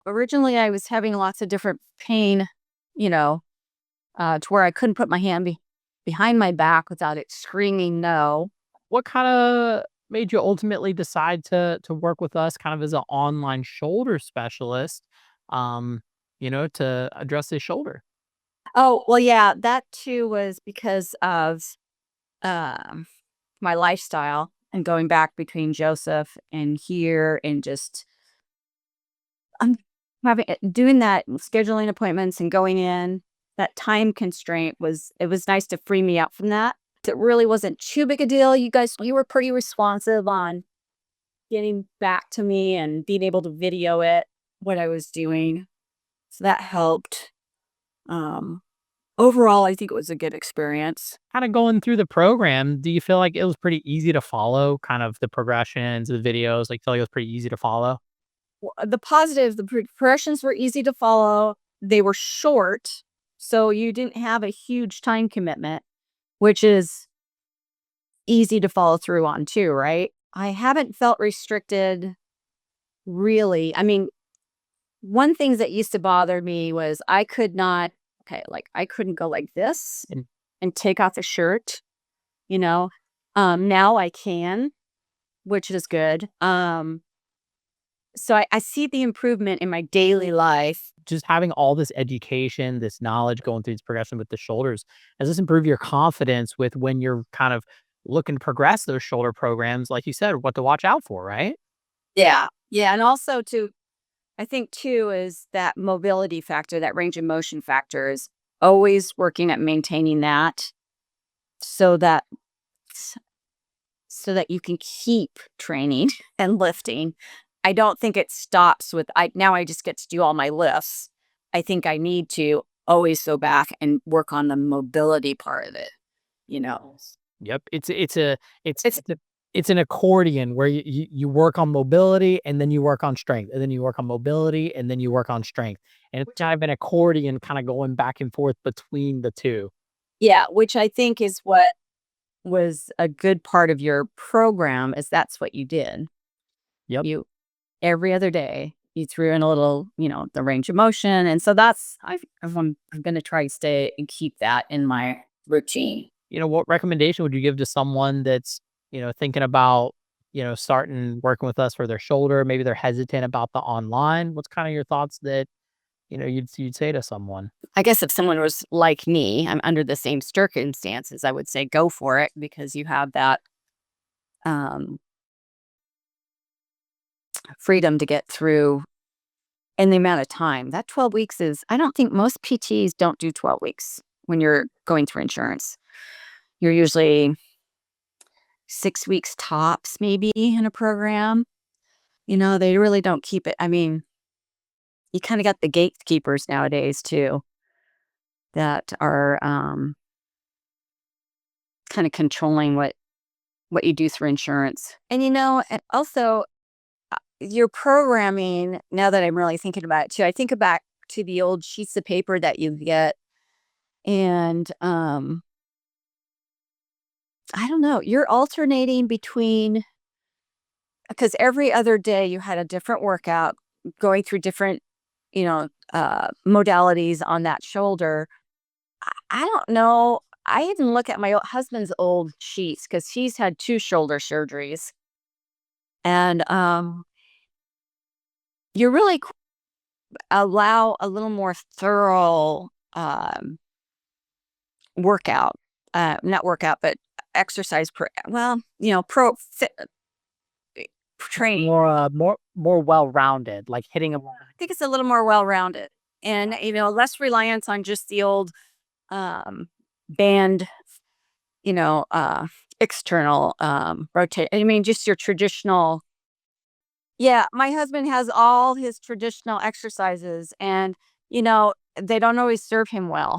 originally I was having lots of different pain, you know, to where I couldn't put my hand behind my back without it screaming no. What kinda made you ultimately decide to work with us kind of as an online shoulder specialist, um, to address this shoulder? Oh, well, yeah, that too was because of um, my lifestyle and going back between Joseph and here and just I'm doing that, scheduling appointments and going in. That time constraint it was nice to free me out from that. It really wasn't too big a deal. You were pretty responsive on getting back to me and being able to video it, what I was doing. So that helped. Um, Overall, I think it was a good experience. Kinda going through the program, do you feel like it was pretty easy to follow, kind of the progressions, the videos, like, feel like it was pretty easy to follow? The positive, the progressions were easy to follow. They were short, so you didn't have a huge time commitment, which is easy to follow through on too, right? I haven't felt restricted really. I mean, one thing that used to bother me was I could not, okay, like I couldn't go like this and take off the shirt, you know. Now I can, which is good. So I see the improvement in my daily life. Just having all this education, this knowledge going through this progression with the shoulders, does this improve your confidence with when you're kind of looking to progress those shoulder programs, like you said, what to watch out for, right? Yeah. Yeah. And also to I think too is that mobility factor, that range of motion factor is always working at maintaining that so that so that you can keep training and lifting. I don't think it stops with I just get to do all my lifts. I think I need to always go back and work on the mobility part of it, you know. Yep. It's It's it's an accordion where you work on mobility and then you work on strength and then you work on mobility and then you work on strength. And it's kind of an accordion kind of going back and forth between the two. yeah, which I think is what was a good part of your program is that's what you did. Yep. You every other day, you threw in a little, the range of motion, and so I'm gonna try to stay and keep that in my routine. What recommendation would you give to someone that's, thinking about, starting working with us for their shoulder? Maybe they're hesitant about the online. What's kind of your thoughts that, you'd say to someone? I guess if someone was like me, I'm under the same circumstances, I would say go for it because you have that, um, freedom to get through in the amount of time. That 12 weeks is I don't think most PTs don't do 12 weeks when you're going through insurance. You're usually 6 weeks tops maybe in a program. They really don't keep it. I mean, you kinda got the gatekeepers nowadays too that are, kinda controlling what you do through insurance. And also, your programming, now that I'm really thinking about it too, I think back to the old sheets of paper that you get, and, I don't know, you're alternating between because every other day you had a different workout, going through different, modalities on that shoulder. I don't know. I even look at my husband's old sheets because he's had 2 shoulder surgeries, and, you really allow a little more thorough, workout, not workout, but exercise pro fit training. More well-rounded, like hitting a. I think it's a little more well-rounded and, less reliance on just the old, um, band, you know, uh, external, rotate I mean, just your traditional. Yeah, my husband has all his traditional exercises and, they don't always serve him well.